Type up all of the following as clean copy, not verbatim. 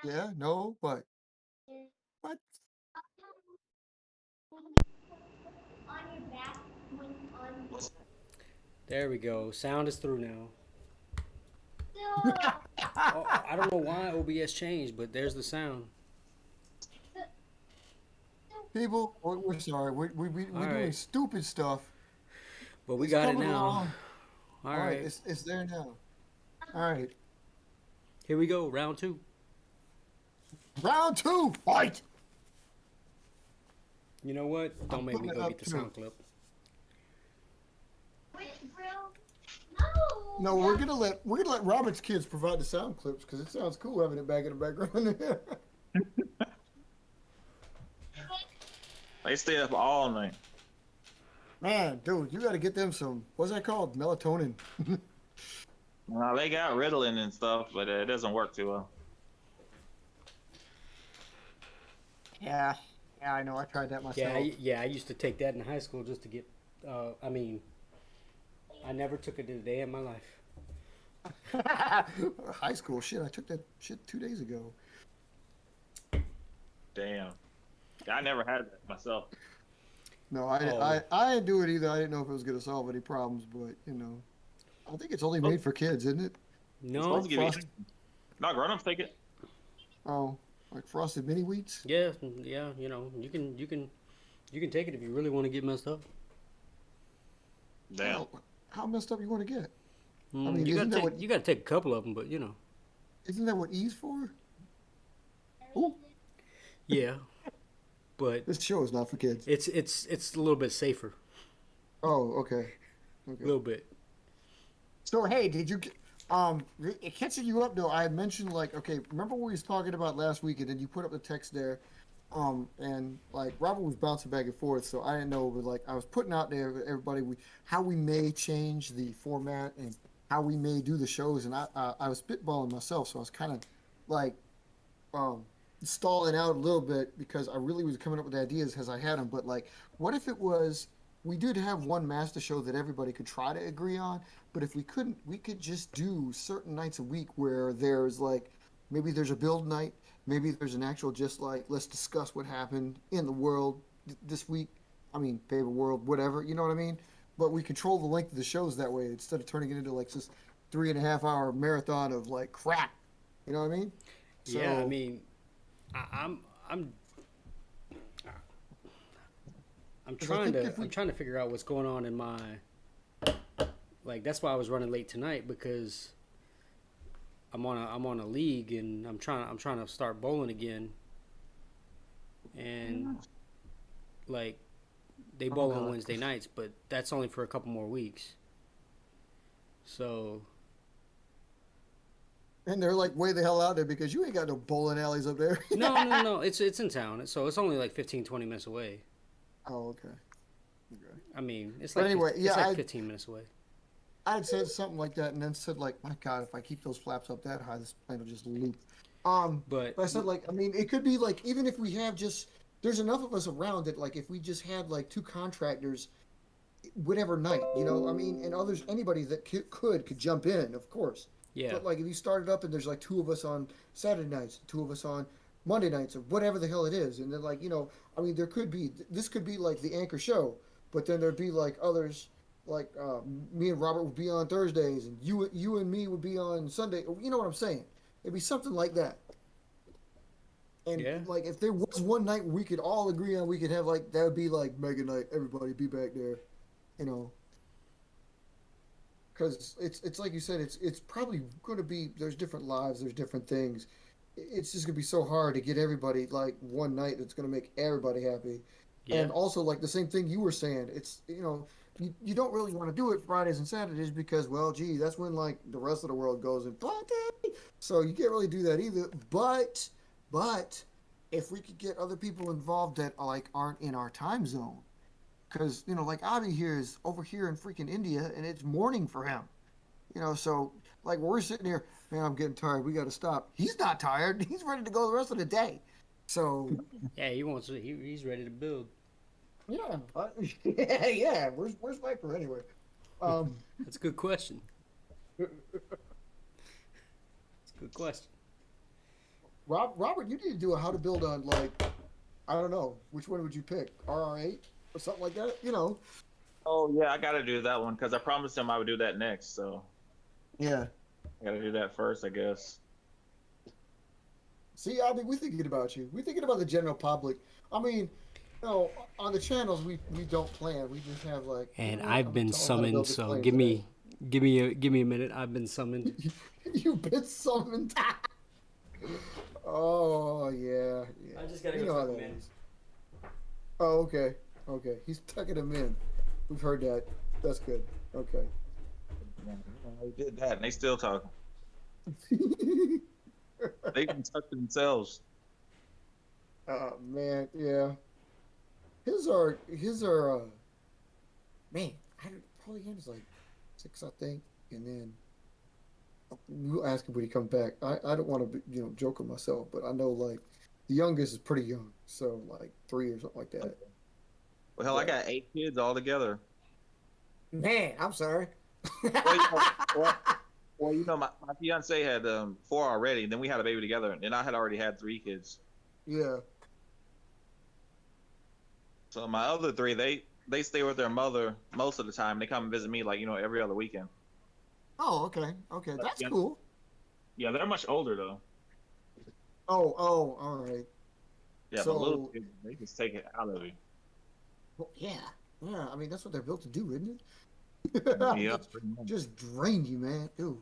Yeah, no, but what? There we go. Sound is through now. Oh, I don't know why OBS changed, but there's the sound. People, we're sorry. All We're doing right, stupid stuff. but we It's got it coming now. along. All All right, right, it's there now. All right, here we go. Round two. round two, fight. You know what? I'm Don't make me putting it go get up the too. sound clip. No, we're gonna let Robert's kids provide the sound clips because it sounds cool having it back in the background there. They stay up all night. Man, dude, you got to get them some. What's that called? Melatonin. Now they got Ritalin and stuff, but it doesn't work too well. Yeah, yeah, I know. I tried that Yeah, myself. yeah. I used to take that in high school just to get. I mean, I never took it a day in my life. High school shit. I took that shit 2 days ago. Damn. I never had that myself. No, Oh I didn't do it either. I didn't know if it was gonna solve any problems, but I think it's only Oh, made for kids, isn't it? it's no. supposed Like to give you. frost. Not grown-ups take it. Oh, like frosted mini wheats. Yeah, yeah. You can take it if you really want to get messed up. Damn. Well, how messed up you want to get? I Mm, mean, you gotta take. You gotta take a couple of them, but isn't that what E's for? Ooh, yeah. But this show is not for kids. it's a little bit safer. Oh, okay, A okay. little bit. So hey, catching you up though, I had mentioned like, okay, remember what we was talking about last week, and then you put up the text there, and like Robert was bouncing back and forth, so I didn't know, but like I was putting out there with everybody how we may change the format and how we may do the shows, and I was spitballing myself, so I was kind of like um stalling out a little bit because I really was coming up with ideas as I had them. But like, what if it was we did have one master show that everybody could try to agree on, but if we couldn't, we could just do certain nights a week where there's like maybe there's a build night, maybe there's an actual just like let's discuss what happened in the world this week. I mean, favorite world, whatever, you know what I mean? But we control the length of the shows that way instead of turning it into like this 3.5 hour marathon of like crap. You know what I mean? Yeah, I So mean, I, I'm I'm I'm because I trying think to if I'm we, trying to figure out what's going on in my like. That's why I was running late tonight because I'm on a league and I'm trying to start bowling again and like they oh bowl on god, Wednesday nights, but that's only for a couple more weeks. So and they're like way the hell out there because you ain't got no bowling alleys up there. no, no, no, it's in town, so it's only like 15, 20 minutes away. Oh, okay, okay. I mean, it's But like anyway, 50, yeah, it's like 15 minutes away. I had said something like that, and then said like, my God, if I keep those flaps up that high, this plane will just loop. But But I said like, I mean, it could be like even if we have just there's enough of us around that like if we just had like two contractors whatever night, I mean, and others, anybody that could jump in, of course. yeah, But like, if you started up and there's like two of us on Saturday nights, two of us on Monday nights, or whatever the hell it is, and then like, I mean, there could be this could be like the anchor show, but then there'd be like others, like me and Robert would be on Thursdays, and you and me would be on Sunday. You know what I'm saying? It'd be something like that. And yeah, like, if there was one night we could all agree on, we could have like that would be like mega night. Everybody be back there, you know. Because it's like you said, it's probably going to be there's different lives, there's different things. It's just going to be so hard to get everybody like one night that's going to make everybody happy. yeah, And also like the same thing you were saying, it's you don't really want to do it Fridays and Saturdays because well, gee, that's when like the rest of the world goes and party. So you can't really do that either. But if we could get other people involved that like aren't in our time zone, because like Avi here is over here in freaking India, and it's morning for him. So like we're sitting here, man, I'm getting tired. We got to stop. He's not tired. He's ready to go the rest of the day. So yeah. He's ready to build. yeah, yeah, yeah. Where's Viper anyway? Um, That's a good question. It's a good question. Robert, you need to do a how to build on like I don't know which one would you pick, RR8 or something like that. You know. Oh yeah, I gotta do that one because I promised him I would do that next. So Yeah. I gotta do that first, I guess. See, I mean, we're thinking about you. We're thinking about the general public. I mean, you know, on the channels we don't plan. We just have like, And I'm I've gonna been tell them how to summoned, build this so plane give today. me a minute. I've been summoned. You've been summoned. Oh yeah, yeah. I just gotta You go know how tuck that him in. is. Oh, okay, okay. He's tucking him in. We've heard that. That's good. Okay. They did that, and they still talking. They can touch themselves. Man, yeah. His are man. I don't, probably him is like 6, I think, and then we'll ask him when he comes back. I don't want to be, joke with myself, but I know like the youngest is pretty young, so like 3 or something like that. Well, hell, I But got 8 kids all together. man, I'm sorry. Well, my fiance had 4 already. Then we had a baby together, and I had already had 3 kids. Yeah. So my other 3, they stay with their mother most of the time. They come and visit me like every other weekend. Oh, okay, okay, But, that's cool. yeah, they're much older though. Oh, all right. Yeah, but little So, kids, they just take it out of you. well, yeah, yeah. I mean, that's what they're built to do, isn't it? Yeah, just, pretty much. just drain you, man. Ew.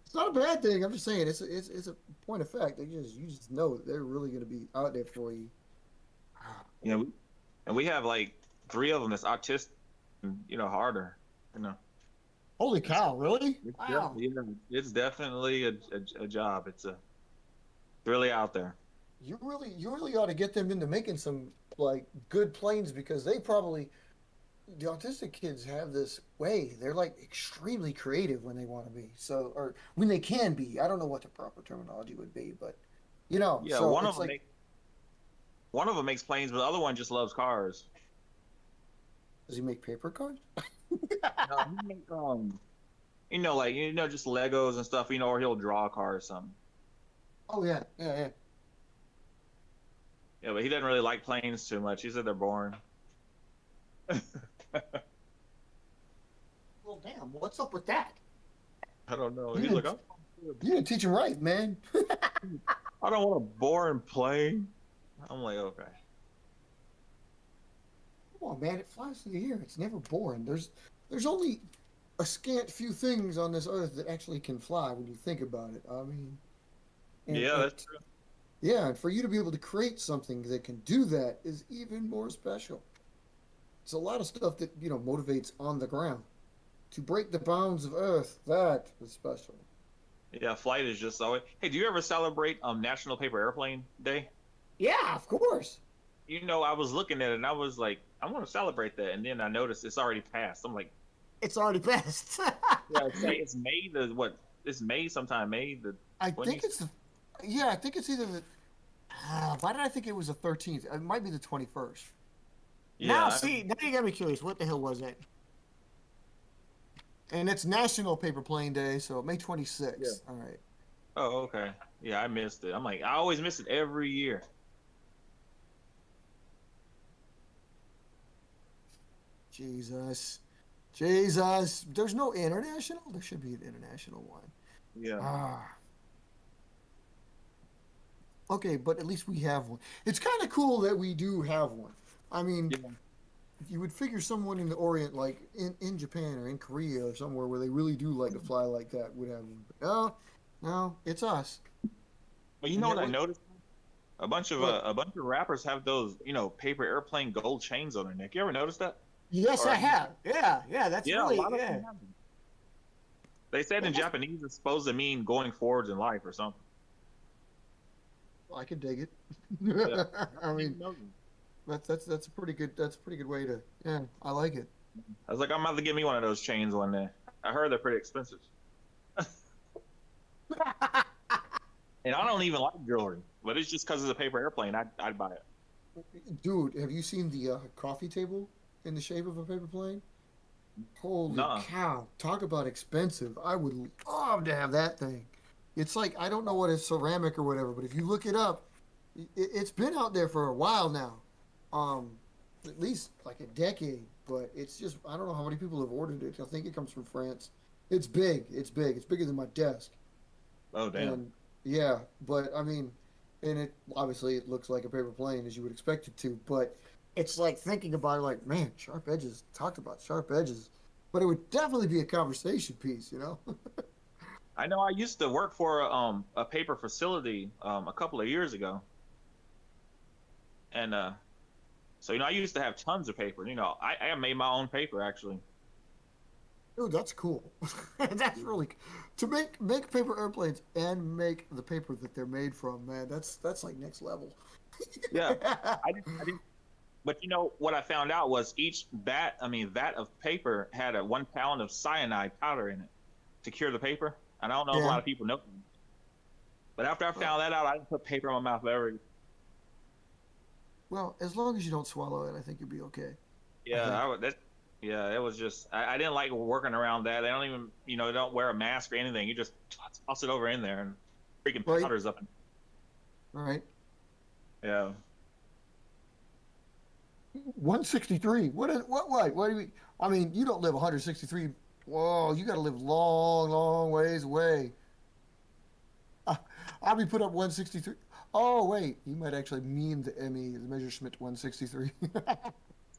It's not a bad thing. I'm just saying, it's a point of fact. You just know that they're really going to be out there for you. Yeah, and we have like 3 of them that's autistic, and, harder. You know, Holy it's, cow! Really? it's Wow. definitely, it's definitely a job. It's really out there. You really ought to get them into making some like good planes because they probably the autistic kids have this way. They're like extremely creative when they want to be. So, or when they can be. I don't know what the proper terminology would be, but Yeah, so it's like, one of them makes planes, but the other one just loves cars. does he make paper cards? No, he make, like just Legos and stuff. Or he'll draw a car or something. Oh yeah, yeah, yeah. Yeah, but he doesn't really like planes too much. He said they're boring. Well, damn, what's up with that? I don't know. You He's like, didn't, you didn't teach him right, man. I don't want a boring plane. I'm like, okay. Come on, man, it flies through the air. It's never boring. There's only a scant few things on this earth that actually can fly when you think about it. I mean, Yeah, and that's true. yeah, and for you to be able to create something that can do that is even more special. It's a lot of stuff that, motivates on the ground. To break the bounds of Earth, that is special. Yeah, flight is just always. Hey, do you ever celebrate National Paper Airplane Day? Yeah, of course. I was looking at it and I was like, I want to celebrate that, and then I noticed it's already passed. I'm like, It's already passed. yeah, it's May the what? It's May sometime May the I 20th. think it's the, yeah, I think it's either the, why did I think it was the 13th? It might be the 21st. Now, Yeah, see, now you got me curious. What the hell was it? And it's National Paper Plane Day, so May 26th. Yeah. All right. Oh, okay. Yeah, I missed it. I'm like, I always miss it every year. Jesus. Jesus. There's no international? There should be an international one. Yeah. Ah. Okay, but at least we have one. It's kind of cool that we do have one. I mean, Yeah. you would figure someone in the Orient, like in Japan or in Korea or somewhere where they really do like to fly like that, would have one. But no, it's us. But you And know yet what I noticed? what? A bunch of rappers have those, paper airplane gold chains on their neck. You ever notice that? Yes, Or I have. Yeah, yeah, that's yeah, a really, lot of them yeah. have them. They said Well, in Japanese it's supposed to mean going forwards in life or something. I can dig it. Yeah. I I didn't mean, even know that. that's a pretty good way to, yeah, I like it. I was like, I'm about to get me one of those chains one day. I heard they're pretty expensive. And I don't even like jewelry, but it's just because it's a paper airplane. I'd buy it. Dude, have you seen the coffee table in the shape of a paper plane? Holy Nah. cow! Talk about expensive. I would love to have that thing. It's like I don't know what is ceramic or whatever, but if you look it up, it's been out there for a while now, um, at least like a decade. But it's just I don't know how many people have ordered it. I think it comes from France. It's big. It's big. It's bigger than my desk. Oh damn. And yeah, but I mean, and it obviously it looks like a paper plane as you would expect it to. But it's like thinking about it, like man, sharp edges. Talked about sharp edges, but it would definitely be a conversation piece, you know? I know I used to work for a paper facility a couple of years ago, and so I used to have tons of paper. I made my own paper actually. Dude, that's cool. That's really to make paper airplanes and make the paper that they're made from, man. That's like next level. Yeah, I didn't. But what I found out was each vat of paper had a 1 pound of cyanide powder in it to cure the paper. And I don't know if a lot Yeah. of people know. But after I found that out, I didn't put paper in my mouth ever. Well, as long as you don't swallow it, I think you'll be okay. I Yeah, think. I would. Yeah, it was just I didn't like working around that. They don't even they don't wear a mask or anything. You just toss it over in there and freaking Right. powders up. All right. Yeah. 163. What do we I mean, you don't live 163. Whoa, you got to live long, long ways away. Uh, I'll be put up 163. Oh, wait. You might actually mean the ME, the Messerschmitt 163.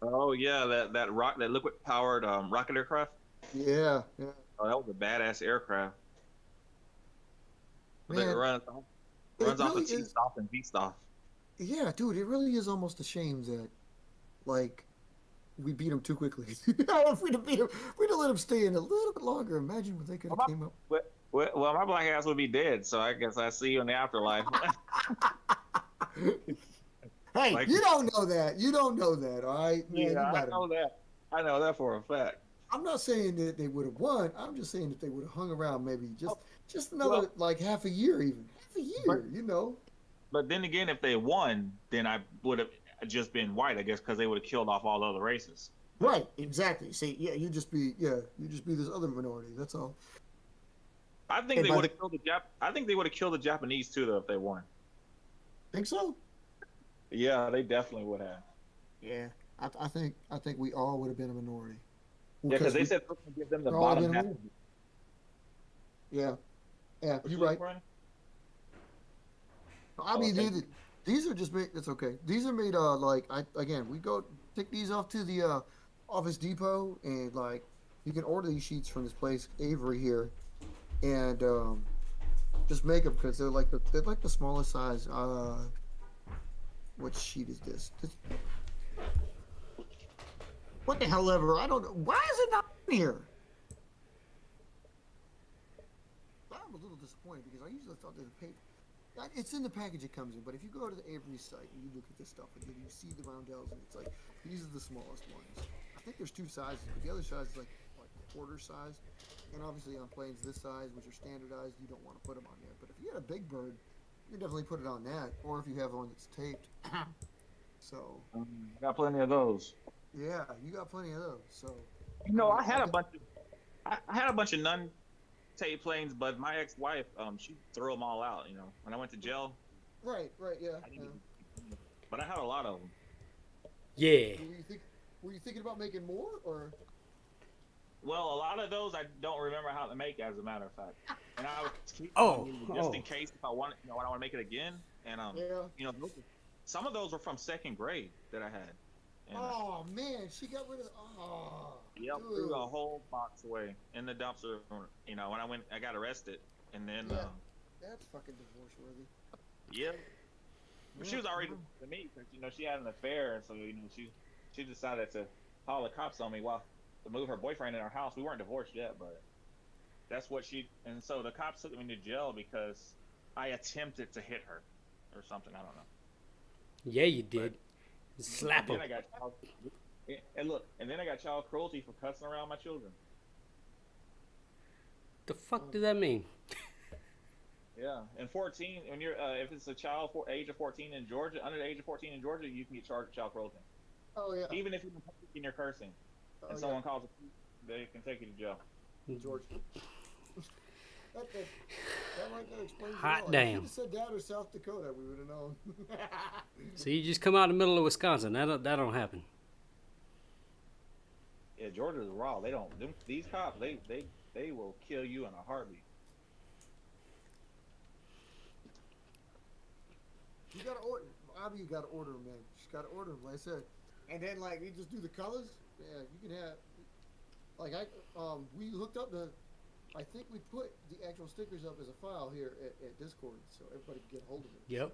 Oh yeah, that liquid powered rocket aircraft. Yeah, yeah. Oh, that was a badass aircraft. That Man, it runs off really of T is. stop and V stop. Yeah, dude, it really is almost a shame that, like, we beat them too quickly. If we'd have beat them, we'd have let them stay in a little bit longer. Imagine what they could Well, have came up. my black ass would be dead, so I guess I see you in the afterlife. Hey, Like, you don't know that. You don't know that, all right, man. yeah, You I might have. know that. I know that for a fact. I'm not saying that they would have won. I'm just saying that they would have hung around maybe Oh, just well, another like half a year, even half a but year. You know. then again, if they won, then I would have just been white, I guess, because they would have killed off all the other races. But Right. Exactly. See, you just be this other minority. That's all. I think And they by would the have killed I think they would have killed the Japanese too, though, if they won. think so. Yeah, they definitely would have. Yeah. I think we all would have been a minority Yeah, because because they said they're going to give them the we're all bottom been a half. minority. Yeah. Yeah. What You're you looking right. for? I Oh, mean, thank you. these are just made. It's okay. These are made. Like I again, we go take these off to the Office Depot, and like you can order these sheets from this place Avery here, and just make them because they're like the smallest size. What sheet is this? What the hell ever? I don't know. Why is it not in here? I'm a little disappointed because I usually thought there's a paper. It's in the package it comes in, but if you go to the Avery site and you look at this stuff and then you see the roundels and it's like these are the smallest ones. I think there's two sizes, but the other size is like quarter size. And obviously on planes this size, which are standardized, you don't want to put them on there. But if you had a big bird, you can definitely put it on that, or if you have one that's taped. So Got plenty of those. yeah, you got plenty of those. So I I mean, had a bunch of I had a bunch of non-tape planes, but my ex-wife, she threw them all out. When I went to jail, right, yeah. I didn't. But I had a lot of them. Yeah. Were you thinking about making more, or? Well, a lot of those I don't remember how to make, as a matter of fact. And I was keeping Oh, them just in oh. case if I want, I want to make it again. And Yeah. some of those were from second grade that I had. And, Oh man, she got rid of. Oh, yep, dude. threw a whole box away in the dumpster. When I got arrested, and then Yeah. That's fucking divorce worthy. yeah, but she Yeah. was already to me because she had an affair, and so she decided to call the cops on me while to move her boyfriend in our house. We weren't divorced yet, but that's what and so the cops took me to jail because I attempted to hit her or something. I don't know. Yeah, you did. Slap Then him. I got and then I got child cruelty for cussing around my children. The fuck does that mean? Yeah, and 14 when you're if it's a child for age of 14 in Georgia, under the age of 14 in Georgia, you can get charged with child cruelty, Oh yeah. even if you're cursing, Oh, and yeah. someone calls it, they can take you to jail. George. That, That right there explains it Hot all. damn. You should have said that or South Dakota. We would have known. So you just come out in the middle of Wisconsin. That don't happen. Yeah, Georgia's raw. They don't. These cops, they will kill you in a heartbeat. You gotta order. Bobby, you gotta order them, man. Just gotta order them, like I said. And then like you just do the colors. Yeah, you can have. Like we hooked up the. I think we put the actual stickers up as a file here at Discord, so everybody can get hold of it. Yep.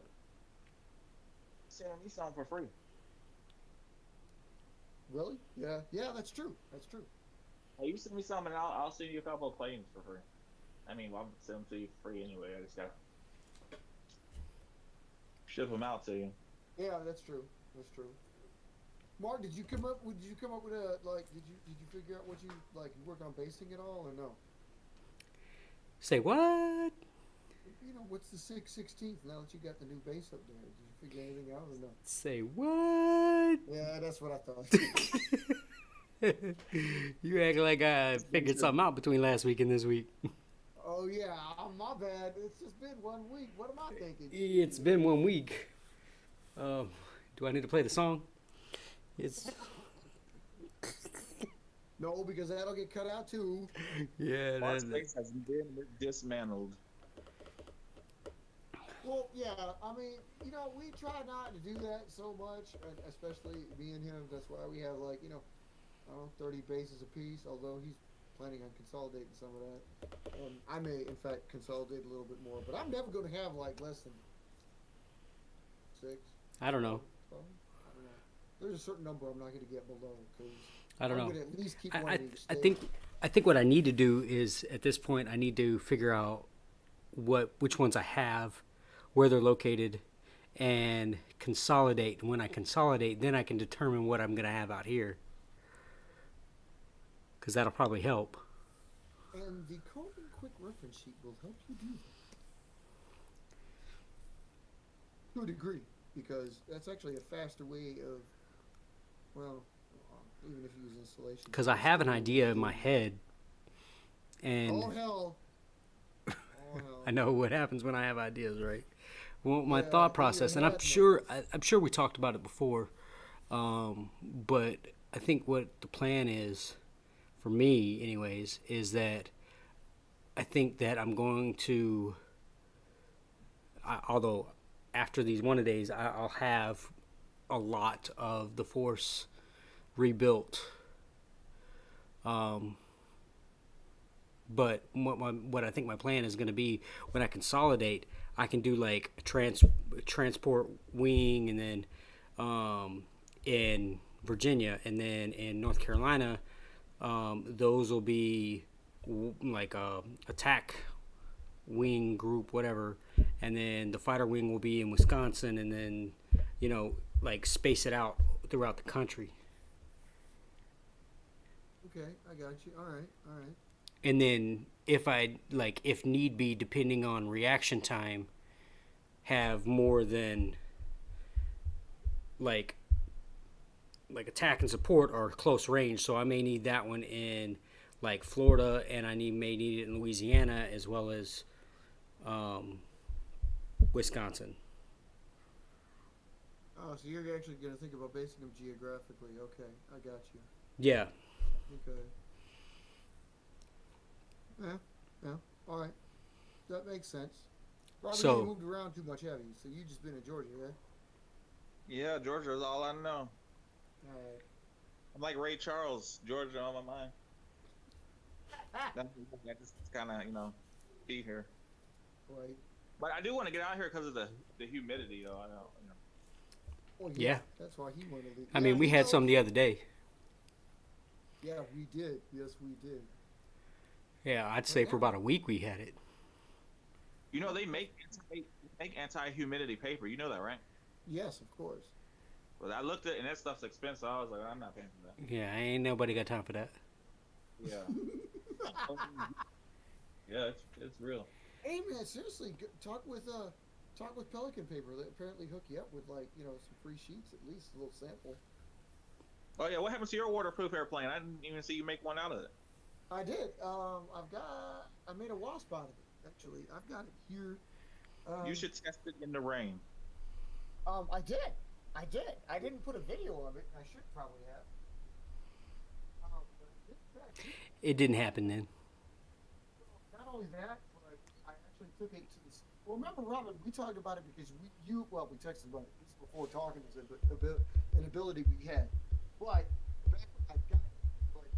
Send me some for free. Really? Yeah. Yeah, that's true. That's true. Hey, you send me some, and I'll send you a couple of claims for free. I mean, I'll send them to you for free anyway. I just gotta ship them out to you. Yeah, that's true. That's true. Mark, did you come up with a like? Did you figure out what you like? You work on basing it all or no? Say what? You know, what's the 6/16th now that you got the new base up there? Did you figure anything out or no? Say what? Yeah, that's what I thought. You act like I figured something out between last week and this week. Oh yeah, my bad. It's just been 1 week. What am I thinking? It's been 1 week. Do I need to play the song? It's No, because that'll get cut out too. yeah. Mark's base has been dismantled. Well, yeah. I mean, you know, we try not to do that so much, and especially me and him. That's why we have like, you know, I don't know, 30 bases apiece. Although he's planning on consolidating some of that, and I may, in fact, consolidate a little bit more. But I'm never going to have like less than 6. I don't know. 12. I don't know. There's a certain number I'm not going to get below because I don't I'm know. going to at least keep one I in each I state. think what I need to do is at this point I need to figure out which ones I have, where they're located, and consolidate. And when I consolidate, then I can determine what I'm going to have out here. Because that'll probably help. And the Coleman Quick Reference Sheet will help you do that. To a degree, because that's actually a faster way of, well, even if you use installation. Because I have an idea in my head, and Oh hell! Oh hell! I know what happens when I have ideas, right? Well, my Yeah, thought in process, your and head, I'm sure we talked about it before, but I think what the plan is, for me, anyways, is that I think that I'm going to, although after these one-a-days, I'll have a lot of the force rebuilt. But what I think my plan is going to be when I consolidate, I can do like a transport wing, and then in Virginia, and then in North Carolina, those will be like a attack wing group, whatever, and then the fighter wing will be in Wisconsin, and then like space it out throughout the country. Okay, I got you. All right, all right. And then if need be, depending on reaction time, have more than like attack and support or close range. So I may need that one in like Florida, and I may need it in Louisiana as well as Wisconsin. Oh, so you're actually going to think about basing them geographically. Okay, I got you. Yeah. Okay. Yeah. All right. That makes sense. Probably So- you moved around too much, have you? So you just been in Georgia, yeah? Yeah, Georgia is all I know. All right. I'm like Ray Charles, Georgia on my mind. That just kind of, be here. Right. But I do want to get out here because of the humidity, though. I know. Well, Yeah. That's why he wanted to leave. I mean, we had some the other day. Yeah, we did. Yes, we did. Yeah, I'd say for about a week we had it. They make anti-humidity paper. You know that, right? Yes, of course. But I looked at it, and that stuff's expensive. I was like, I'm not paying for that. Yeah, ain't nobody got time for that. Yeah. Yeah, it's real. Hey man, seriously, talk with Pelican Paper. They apparently hook you up with some free sheets, at least a little sample. Oh yeah, what happened to your waterproof airplane? I didn't even see you make one out of it. I did. I made a wasp out of it. Actually, I've got it here. You should test it in the rain. I did. I did. I didn't put a video of it. I should probably have. But it's back. It didn't happen then. Not only that, but I actually took it to this. Well, remember, Robin, we talked about it because we texted about it. This is before talking is an ability we had. But back when I got it, like,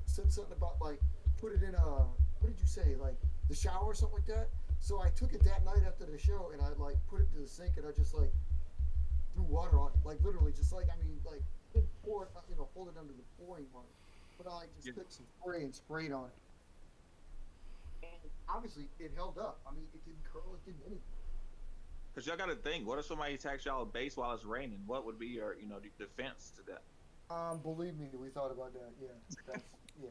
said something about like put it in what did you say, like the shower or something like that. So I took it that night after the show and I like put it to the sink and I just like threw water on it, like literally just like like didn't pour it, hold it under the pouring water, but I like just took some spray and sprayed on it. And obviously it held up. I mean, it didn't curl, it didn't anything. Because y'all got to think, what if somebody attacks y'all at base while it's raining? What would be your, defense to that? Believe me, we thought about that. Yeah, that's, yeah.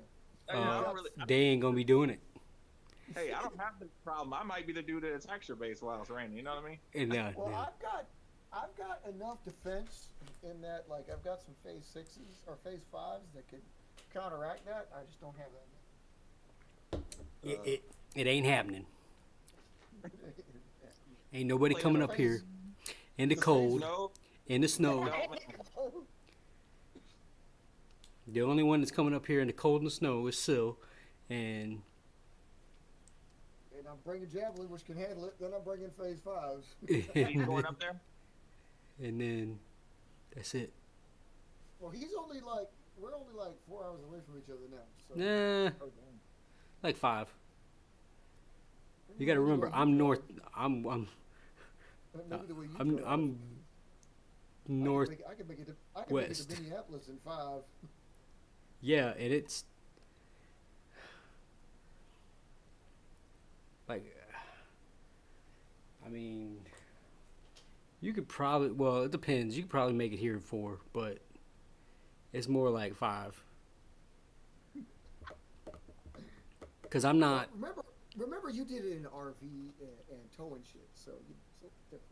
I don't really, They ain't gonna be doing it. hey, I don't have this problem. I might be the dude that attacks your base while it's raining. You know what I mean? And Well, I've got enough defense in that, like I've got some phase 6s or phase 5s that could counteract that. I just don't have that. it ain't happening. Ain't nobody coming up here in the cold, in the snow. The only one that's coming up here in the cold and the snow is Sil, and I'm bringing Javelin, which can handle it. Then I'm bringing phase 5s. He's going up there? and then that's it. Well, we're only like 4 hours away from each other now. So. Nah, like 5. You got to remember, I'm north. I'm north. I can make it to West. Minneapolis in 5. Yeah, and it's like, I mean, you could probably, well, it depends. You could probably make it here in 4, but it's more like 5. Because I'm not. Remember, you did it in RV and towing shit, so it's different.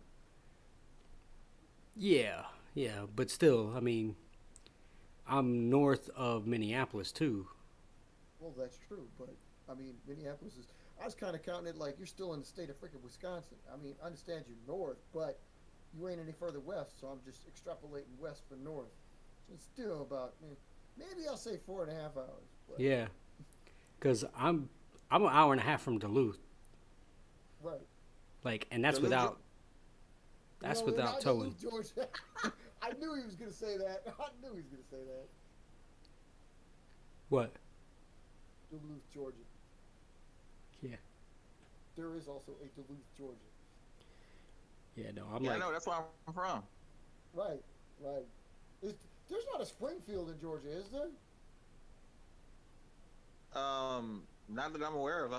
Yeah, but still, I mean, I'm north of Minneapolis too. Well, that's true, but I mean, Minneapolis is. I was kind of counting it like you're still in the state of freaking Wisconsin. I mean, I understand you're north, but you ain't any further west, so I'm just extrapolating west for north. So it's still about maybe I'll say 4.5 hours. But. Yeah, because I'm an hour and a half from Duluth. Right. Like, and that's Duluth, without. That's without towing. Duluth, Georgia. I knew he was going to say that. What? Duluth, Georgia. Yeah. There is also a Duluth, Georgia. Yeah, no, I know, that's where I'm from. Right. There's not a Springfield in Georgia, is there? Not that I'm aware of.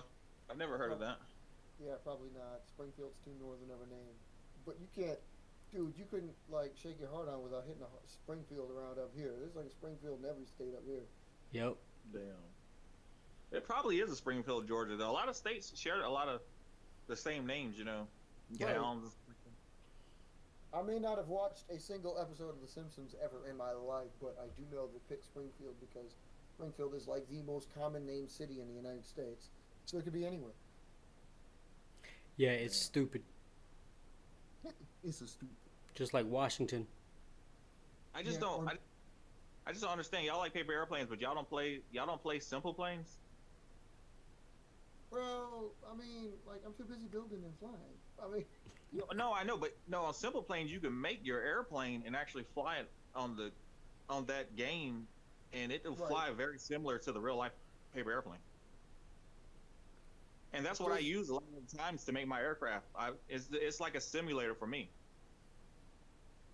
I've never heard of that. Yeah, probably not. Springfield's too northern of a name. But you can't, dude, you couldn't, like, shake your heart on without hitting a Springfield around up here. There's like a Springfield in every state up here. Yep. Damn. It probably is a Springfield, Georgia, though. A lot of states share a lot of the same names, Right. Towns. I may not have watched a single episode of The Simpsons ever in my life, but I do know they picked Springfield because Springfield is like the most common named city in the United States. So it could be anywhere. Yeah, it's stupid. It's a stupid. Just like Washington. I just don't understand. Y'all like paper airplanes, but y'all don't play simple planes? Well, I mean, like, I'm too busy building and flying. I mean... No, I know, but no, on simple planes, you can make your airplane and actually fly it on that game, and it will fly very similar to the real-life paper airplane. And that's what I use a lot of times to make my aircraft. It's like a simulator for me.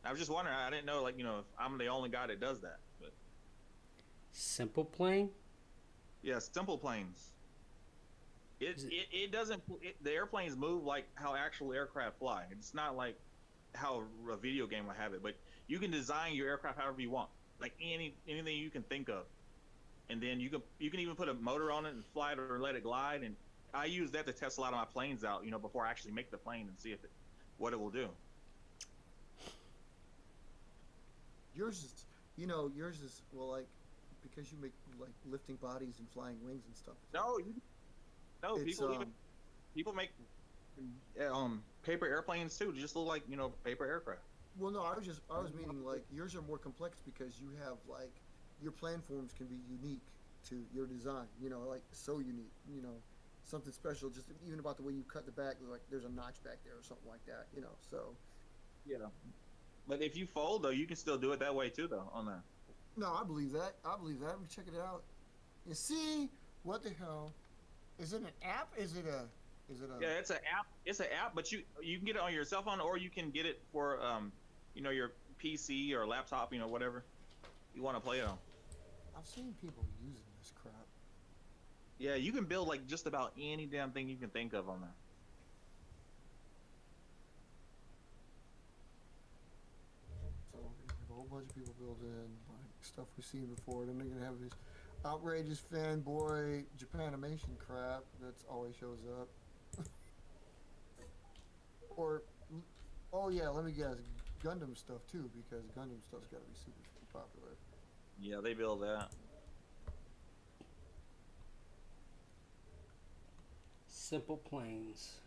I was just wondering. I didn't know, if I'm the only guy that does that. But Simple plane? yeah, simple planes. It doesn't. The airplanes move like how actual aircraft fly. It's not like how a video game will have it. But you can design your aircraft however you want, like anything you can think of, and then you can even put a motor on it and fly it or let it glide. And I use that to test a lot of my planes out, before I actually make the plane and see what it will do. Yours is, well, like, because you make like lifting bodies and flying wings and stuff. No, no. It's People make paper airplanes too. Just look like paper aircraft. well, no, I was meaning like yours are more complex because you have like your plan forms can be unique to your design. Like so unique. Something special. Just even about the way you cut the back, like there's a notch back there or something like that. So. Yeah. But if you fold though, you can still do it that way too though on that. No, I believe that. I believe that. Let me check it out. You see, what the hell? Is it an app? Is it a? Yeah, it's an app. It's an app, but you can get it on your cell phone, or you can get it for your PC or laptop, whatever you want to play it on. I've seen people using this crap. Yeah, you can build like just about any damn thing you can think of on that. So we have a whole bunch of people building like stuff we've seen before. Then they're gonna have this outrageous fanboy Japanimation crap that's always shows up. Or, oh yeah, let me guess, Gundam stuff too, because Gundam stuff's got to be super, super popular. Yeah, they build that. Simple planes.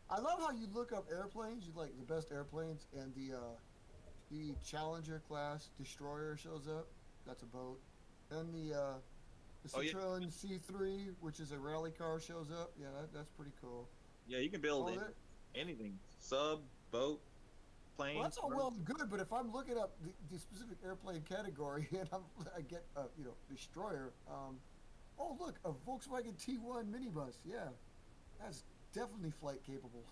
I love how you look up airplanes, you like the best airplanes, and the Challenger class destroyer shows up. That's a boat. And the Citroen C3, which is a rally car, shows up. Yeah, that's pretty cool. Yeah, you can build anything. Sub, boat, plane. Well, that's all well and good, but if I'm looking up the specific airplane category and I get destroyer, oh look, a Volkswagen T1 minibus. Yeah, that's definitely flight capable.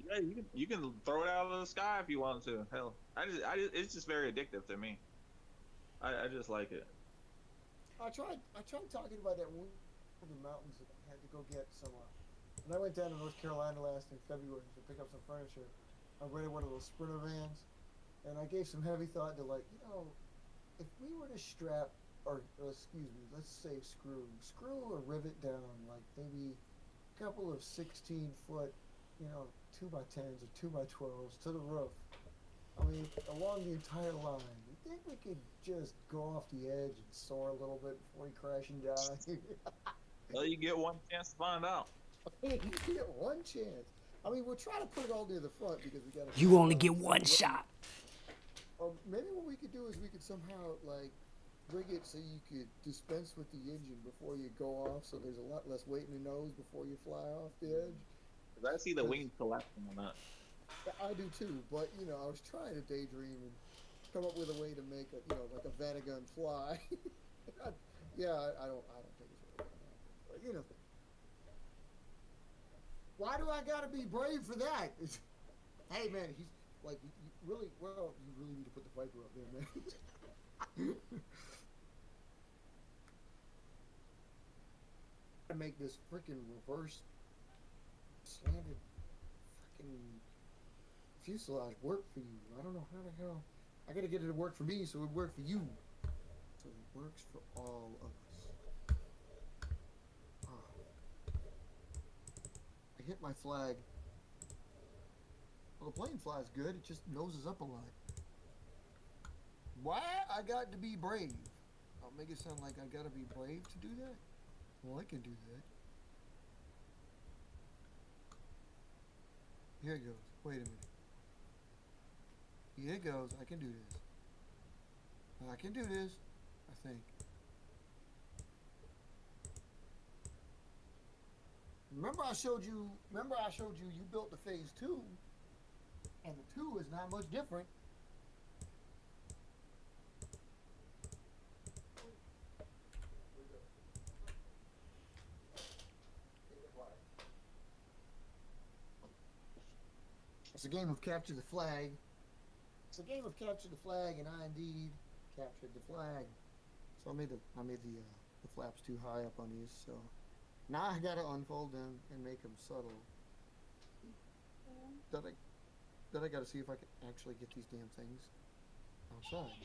Yeah, you can throw it out of the sky if you want to. Hell, it's just very addictive to me. I just like it. I tried talking about that one in the mountains that I had to go get some. When I went down to North Carolina in February to pick up some furniture, I rented one of those Sprinter vans, and I gave some heavy thought to if we were to strap, or excuse me, let's say screw or rivet down like maybe a couple of 16-foot, 2x10s or 2x12s to the roof. I mean, along the entire line. You think we could just go off the edge and soar a little bit before we crash and die? Well, you get one chance to find out. You get one chance. I mean, we're trying to put it all near the front because we got to. You only get one shot. Or maybe what we could do is we could somehow rig it so you could dispense with the engine before you go off, so there's a lot less weight in the nose before you fly off the edge. Cause I see the wings collapsing on that. I do too, but I was trying to daydream and come up with a way to make like a Vanagon fly. Yeah, I don't think it's really gonna happen, but why do I gotta be brave for that? Hey man, he's like, you really need to put the Viper up there, man. To make this freaking reverse slanted freaking fuselage work for you. I don't know how the hell. I gotta get it to work for me so it work for you. So it works for all of us. I hit my flag. Well, the plane flies good. It just noses up a lot. Why I got to be brave? I'll make it sound like I gotta be brave to do that. Well, I can do that. Here it goes. Wait a minute. Here it goes. I can do this. I can do this. I think. Remember I showed you you built the phase 2, and the 2 is not much different. It's a game of capture the flag. It's a game of capture the flag, and I indeed captured the flag. So I made the flaps too high up on these, so now I gotta unfold them and make them subtle. Then I gotta see if I can actually get these damn things outside.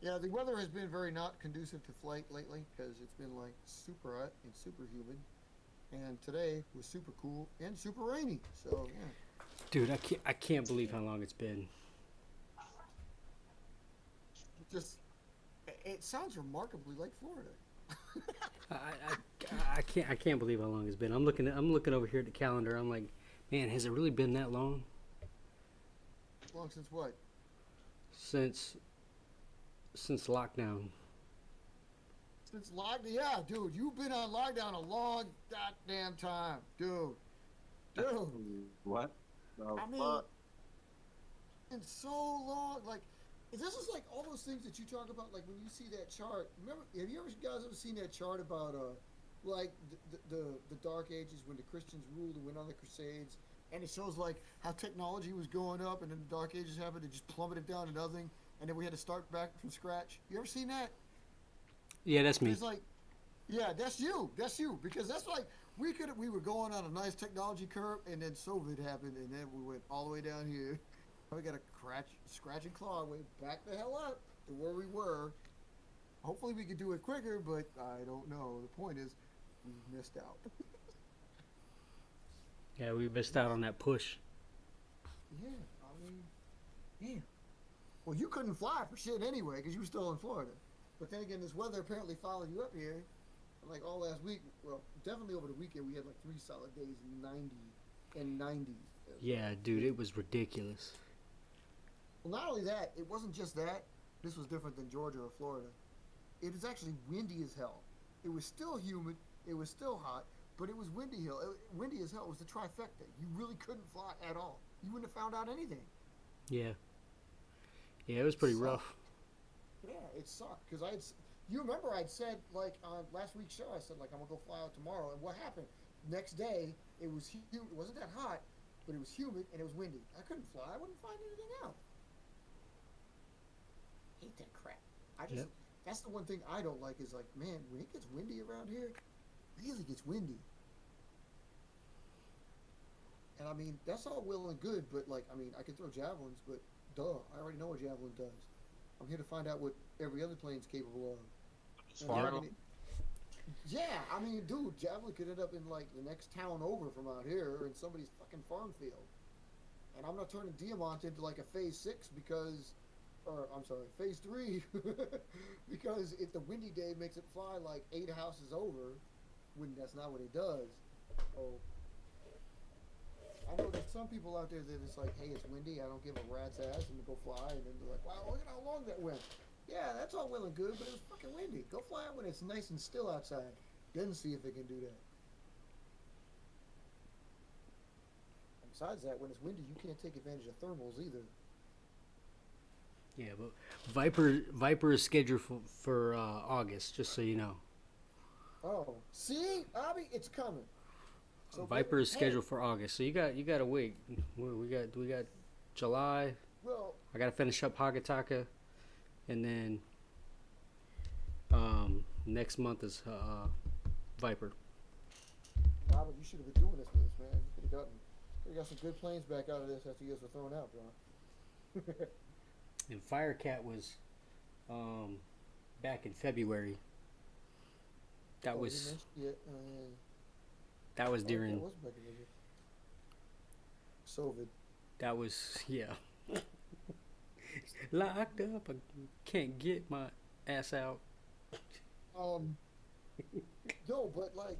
Yeah, the weather has been very not conducive to flight lately because it's been like super hot and super humid, and today was super cool and super rainy. So yeah. Dude, I can't believe how long it's been. just it sounds remarkably like Florida. I can't believe how long it's been. I'm looking over here at the calendar. I'm like, man, has it really been that long? Long since what? Since lockdown. Since lockdown, yeah, dude, you've been on lockdown a long goddamn time, dude. What? Oh, I mean, fuck. it's so long. Like, this is like all those things that you talk about. Like when you see that chart. Remember, have you guys ever seen that chart about like the Dark Ages when the Christians ruled and went on the Crusades, and it shows like how technology was going up, and then the Dark Ages happened, it just plummeted down to nothing, and then we had to start back from scratch. You ever seen that? Yeah, that's me. It's like, yeah, that's you. That's you. Because that's like we were going on a nice technology curve, and then Soviet happened, and then we went all the way down here. We got to scratch and claw our way back the hell up to where we were. Hopefully, we could do it quicker, but I don't know. The point is, we missed out. Yeah, we missed out on that push. Yeah, I mean, damn. Well, you couldn't fly for shit anyway because you were still in Florida. But then again, this weather apparently followed you up here. Like all last week, well, definitely over the weekend, we had like 3 solid days, 90 and 90. Yeah, dude, it was ridiculous. Well, not only that, it wasn't just that. This was different than Georgia or Florida. It was actually windy as hell. It was still humid. It was still hot, but it was windy windy as hell. It was the trifecta. You really couldn't fly at all. You wouldn't have found out anything. Yeah. Yeah, it was pretty rough. Yeah, it sucked because you remember I'd said like on last week's show, I said like I'm gonna go fly out tomorrow, and what happened? Next day it was humid. It wasn't that hot, but it was humid and it was windy. I couldn't fly. I wouldn't find anything out. Hate that crap. That's the one thing I don't like is like, man, when it gets windy around here, it really gets windy. And I mean, that's all well and good, but like, I mean, I can throw javelins, but duh, I already know what javelin does. I'm here to find out what every other plane's capable of. Yeah, I mean, dude, javelin could end up in like the next town over from out here or in somebody's fucking farm field. And I'm not turning Diamant into like a phase 6 because, or I'm sorry, phase 3 because if the windy day makes it fly like 8 houses over, when that's not what it does. Oh, I know there's some people out there that it's like, hey, it's windy, I don't give a rat's ass, and go fly, and then they're like, wow, look at how long that went. Yeah, that's all well and good, but it was fucking windy. Go fly out when it's nice and still outside, then see if it can do that. And besides that, when it's windy, you can't take advantage of thermals either. Yeah, but Viper is scheduled for August, just so you know. Oh, see, Abby, it's coming. So Viper is scheduled for August, so you got a week. We got July. Well, I got to finish up Hagataka, and then next month is Viper. Robert, you should have been doing this with us, man. You could have got some good planes back out of this after you guys were thrown out, bro. And Firecat was back in February. That was that was during. That was back in February. Soviet. That was locked up. I can't get my ass out. No, but like,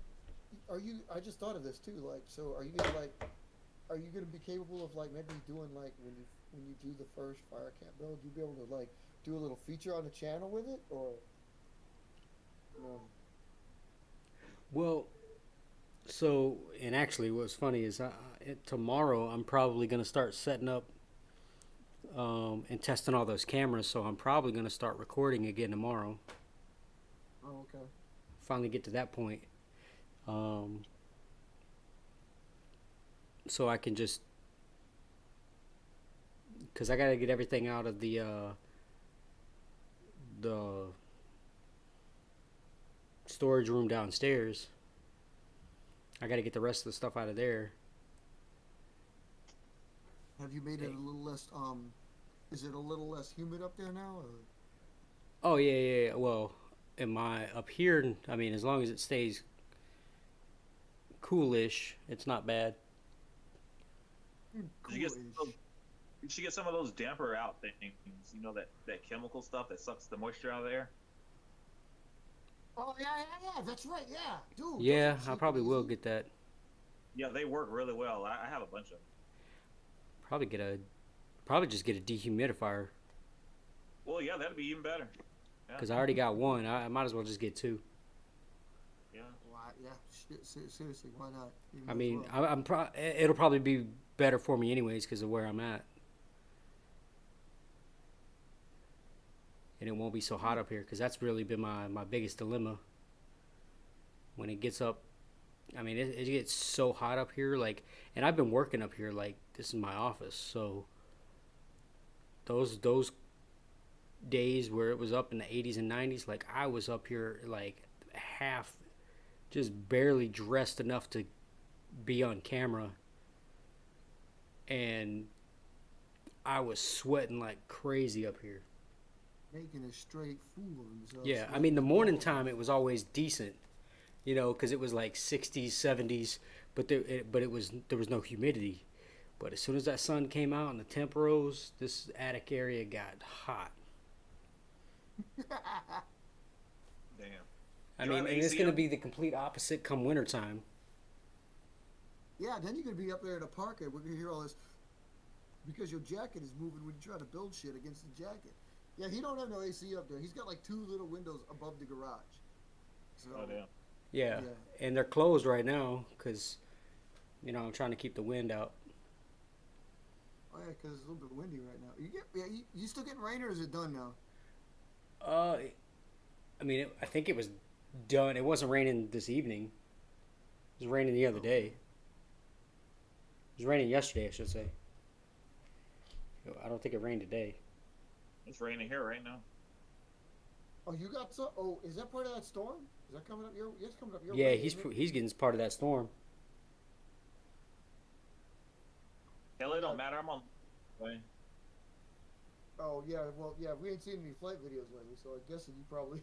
are you? I just thought of this too. Like, so are you gonna be capable of like maybe doing like when you do the first Firecat build, you be able to like do a little feature on the channel with it, or? Well, so and actually, what's funny is tomorrow I'm probably gonna start setting up and testing all those cameras. So I'm probably gonna start recording again tomorrow. Oh, okay. Finally get to that point. So I can just, because I got to get everything out of the storage room downstairs. I got to get the rest of the stuff out of there. Have you made it a little less? Is it a little less humid up there now? Or? Oh yeah. Well, up here? I mean, as long as it stays coolish, it's not bad. Did you get You should get some of those damper out things. You know that chemical stuff that sucks the moisture out of the air. Oh yeah. That's right. Yeah, dude. Those Yeah, are I cheap probably and will easy. get that. Yeah, they work really well. I have a bunch of them. Probably get a, probably just get a dehumidifier Well, yeah, that'd be even better. Yeah, because I already got one. I might as well just get two. yeah. Why? Yeah. Shit, seriously, why not? You I might as mean, well. it'll probably be better for me anyways because of where I'm at, and it won't be so hot up here because that's really been my biggest dilemma. When it gets up, I mean, it gets so hot up here, like, and I've been working up here, like, this is my office, so those days where it was up in the 80s and 90s, like, I was up here, like, half, just barely dressed enough to be on camera, and I was sweating like crazy up here. Making a straight fool of himself. Yeah, I sweating mean, the his morning balls off. time, it was always decent, you know, because it was like 60s, 70s, but there was no humidity. But as soon as that sun came out and the temp rose, this attic area got hot. Damn. I Do you mean, have and it's AC going to on? be the complete opposite come wintertime. Yeah, then you're gonna be up there in a parka. We're gonna hear all this because your jacket is moving when you try to build shit against the jacket. Yeah, he don't have no AC up there. He's got like two little windows above the garage. So Oh damn. Yeah, yeah. and they're closed right now because, you know, I'm trying to keep the wind out. Oh yeah, because it's a little bit windy right now. You still getting rain or is it done now? Uh, I mean, I think it was done. It wasn't raining this evening. It was raining the other day. It was raining yesterday, I should say. I don't think it rained today. It's raining here right now. Oh, you got some. Oh, is that part of that storm? Is that coming up your? It's coming up your Yeah, way. he's Isn't it? he's getting part of that storm. Hell, it don't matter. I'm on. Way. Oh yeah, well yeah, we ain't seen any flight videos lately, so I guess you probably.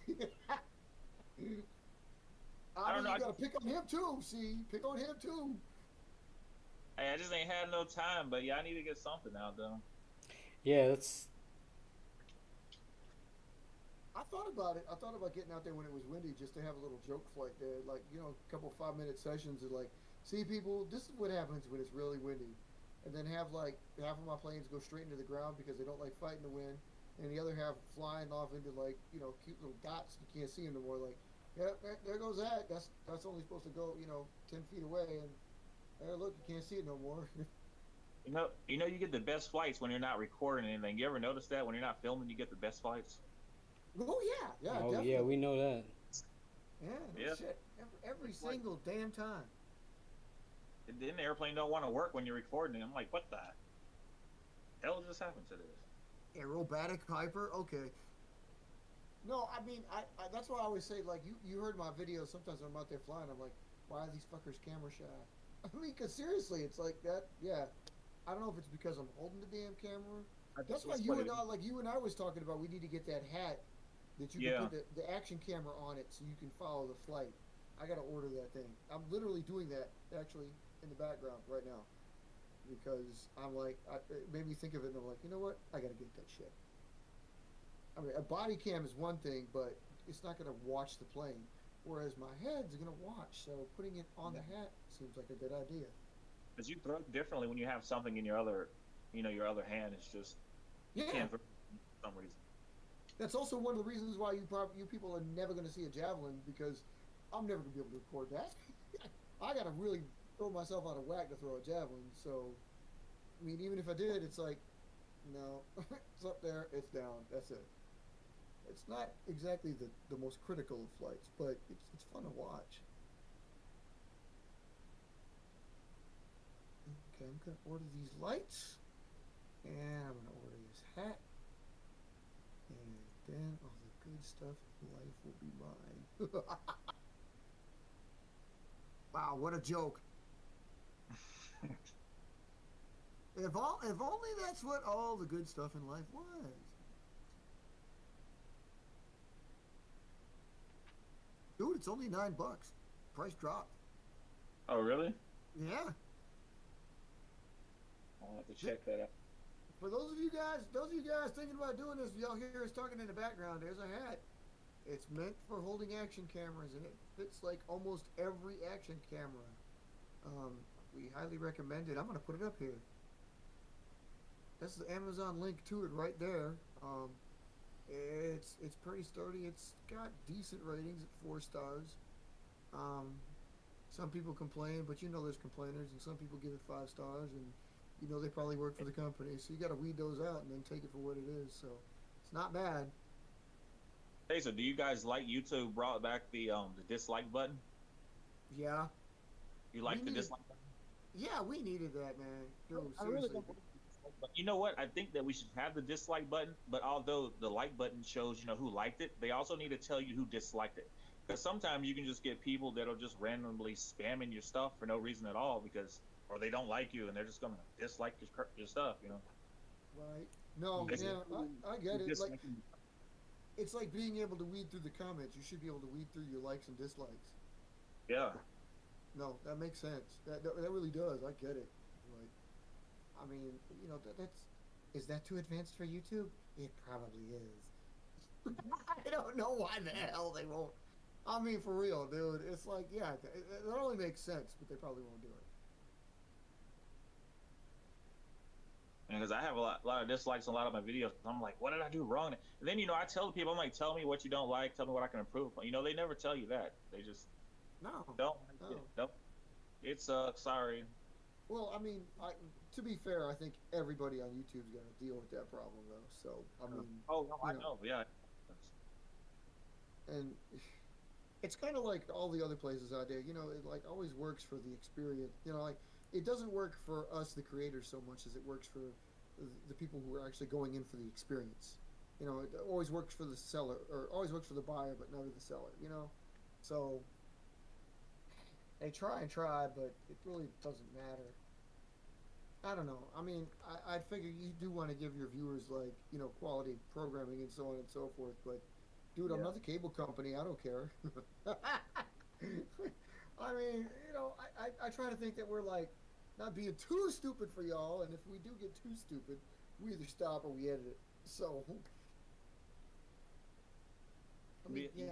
I don't mean, know. you gotta pick on him too. See, pick on him too. Hey, I just ain't had no time, but yeah, I need to get something out though. Yeah, that's I thought about it. I thought about getting out there when it was windy, just to have a little joke flight there, like a couple 5-minute sessions of like, see people, this is what happens when it's really windy, and then have like half of my planes go straight into the ground because they don't like fighting the wind, and the other half flying off into like cute little dots you can't see them no more. Like, yeah, there goes that. That's only supposed to go 10 feet away, and there, look, you can't see it no more. You get the best flights when you're not recording anything. You ever notice that when you're not filming, you get the best flights? Oh yeah, oh definitely. yeah, we know that. Yeah, no Yeah. shit. Every It's like- single damn time. And then the airplane don't want to work when you're recording. I'm like, what the hell just happened to this? Aerobatic hyper. Okay. No, I mean, I that's why I always say, like, you heard my videos. Sometimes when I'm out there flying, I'm like, why are these fuckers camera shy? I mean, because seriously, it's like that. Yeah, I don't know if it's because I'm holding the damn camera. That's why you and I was talking about. We need to get that hat that you can put the action camera on it, so you can follow the flight. I gotta order that thing. I'm literally doing that actually in the background right now because I'm like, it made me think of it, and I'm like, you know what? I gotta get that shit. I mean, a body cam is one thing, but it's not gonna watch the plane. Whereas my head's gonna watch, so putting it on the hat seems like a good idea. Because you throw it differently when you have something in your other, your other hand. It's just you Yeah, can't throw it for some reason. that's also one of the reasons why you people are never gonna see a javelin because I'm never gonna be able to record that. I gotta really throw myself out of whack to throw a javelin. So, I mean, even if I did, it's like, no, it's up there, it's down. That's it. It's not exactly the most critical of flights, but it's fun to watch. Okay, I'm gonna order these lights, and I'm gonna order this hat, and then all the good stuff in life will be mine. Wow, what a joke! If only that's what all the good stuff in life was. Dude, it's only $9. Price dropped. Oh, really? Yeah. I'll have to check that out. For those of you guys thinking about doing this, y'all hear us talking in the background. There's a hat. It's meant for holding action cameras, and it fits like almost every action camera. We highly recommend it. I'm gonna put it up here. That's the Amazon link to it right there. It's pretty sturdy. It's got decent ratings at 4 stars. Um, some people complain, but you know there's complainers, and some people give it 5 stars, and you know they probably work for the company. So you got to weed those out and then take it for what it is. So it's not bad. Hey, so do you guys like YouTube brought back the dislike button? Yeah, You like we the needed. dislike button? Yeah, we needed that, man. Dude, I really seriously. don't like the dislike button. You know what? I think that we should have the dislike button, but although the like button shows, who liked it, they also need to tell you who disliked it. Because sometimes you can just get people that'll just randomly spamming your stuff for no reason at all or they don't like you and they're just gonna dislike your stuff. Right? No, It's- yeah, I get it. Like disliking- it's like being able to weed through the comments. You should be able to weed through your likes and dislikes. yeah. No, that makes sense. That really does. I get it. Like, I mean, that's is that too advanced for YouTube? It probably is. I don't know why the hell they won't. I mean, for real, dude. It's like, yeah, it only makes sense, but they probably won't do it. Because I have a lot of dislikes on a lot of my videos. I'm like, what did I do wrong? And then I tell people, I'm like, tell me what you don't like, tell me what I can improve on. They never tell you that. They just No, don't like no. it. Nope. It sucks. Sorry. Well, I mean, to be fair, I think everybody on YouTube's got to deal with that problem, though. So, I mean, Oh no, I you know. Yeah. and it's kind of like all the other places out there. It like always works for the experience. Like it doesn't work for us, the creators, so much as it works for the people who are actually going in for the experience. It always works for the seller, or always works for the buyer, but never the seller. So they try and try, but it really doesn't matter. I don't know. I mean, I figure you do want to give your viewers like quality programming and so on and so forth, but dude, I'm Yeah. not the cable company. I don't care. I mean, I try to think that we're like not being too stupid for y'all, and if we do get too stupid, we either stop or we edit it. So, I mean, yeah,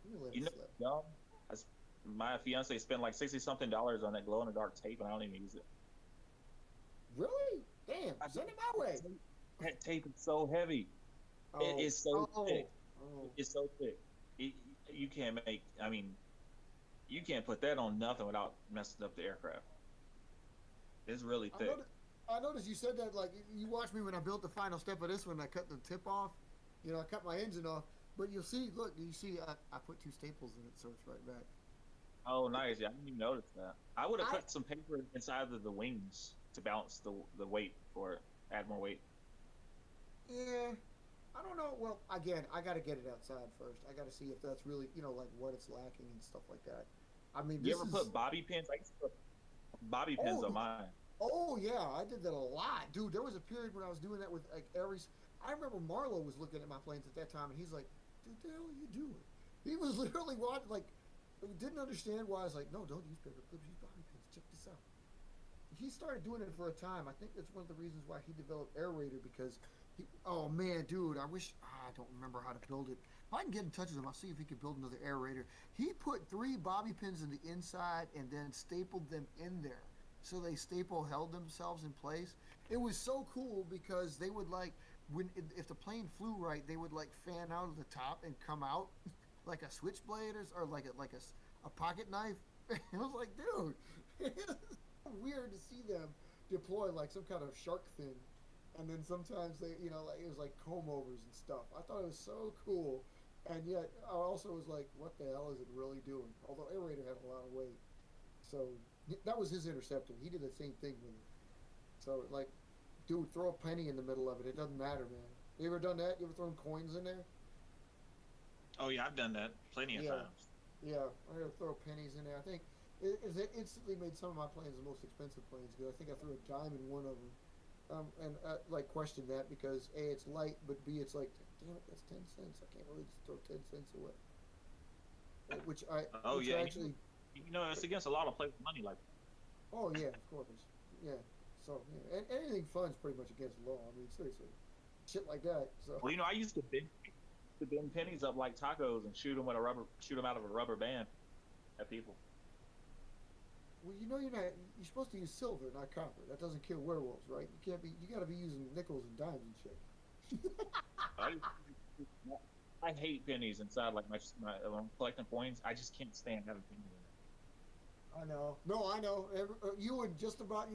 we let You it know, slip. dumb. My fiance spent like $60-something on that glow in the dark tape, and I don't even use it. Really? Damn! Send it my way. That tape is so heavy. It is so thick. Oh. It's so thick. You can't make. I mean, you can't put that on nothing without messing up the aircraft. It's really thick. I noticed you said that, like, you watched me when I built the final step of this one. I cut the tip off. I cut my engine off. But you'll see, look, I put 2 staples in it, so it's right back. Oh, nice. Yeah, I didn't even notice that. I would have I- put some paper inside of the wings to balance the weight for it, add more weight. Yeah, I don't know. Well, again, I got to get it outside first. I got to see if that's really, like, what it's lacking and stuff like that. I mean, You this ever is... put bobby pins? I used to put bobby pins Oh, on mine. Oh yeah, I did that a lot, dude. There was a period when I was doing that with like every. I remember Marlo was looking at my planes at that time, and he's like, "Dude, the hell are you doing?" He was literally watching, like, didn't understand why. I was like, "No, don't use paper clips. Use bobby pins. Check this out." He started doing it for a time. I think that's one of the reasons why he developed Aerator, because he. Oh man, dude, I wish I don't remember how to build it. If I can get in touch with him, I'll see if he can build another Aerator. He put 3 bobby pins in the inside and then stapled them in there. So they held themselves in place. It was so cool because they would like if the plane flew right, they would like fan out of the top and come out like a switchblade or like a pocket knife. It was like, dude, it's weird to see them deploy like some kind of shark fin, and then sometimes they like it was like comb overs and stuff. I thought it was so cool, and yet I also was like, what the hell is it really doing? Although Aerator had a lot of weight, so. That was his interceptor. He did the same thing with it. So, like, dude, throw a penny in the middle of it. It doesn't matter, man. You ever done that? You ever thrown coins in there? Oh yeah, I've done that plenty of times. Yeah, I gotta throw pennies in there. I think it instantly made some of my planes the most expensive planes because I think I threw a dime in one of them. And I, like, questioned that because A, it's light, but B, it's like, damn it, that's 10 cents. I can't really just throw 10 cents away. Which Oh which yeah, actually... it's against a lot of places' money. Like, Oh yeah, of course. Yeah. So and anything fun's pretty much against the law. I mean, seriously, shit like that. So Well, I used to bend pennies up like tacos and shoot them out of a rubber band at people. well, you're supposed to use silver, not copper. That doesn't kill werewolves, right? You got to be using nickels and dimes and shit. I, I hate pennies inside like when I'm collecting coins. I just can't stand having pennies in I know. No, I know. You and just about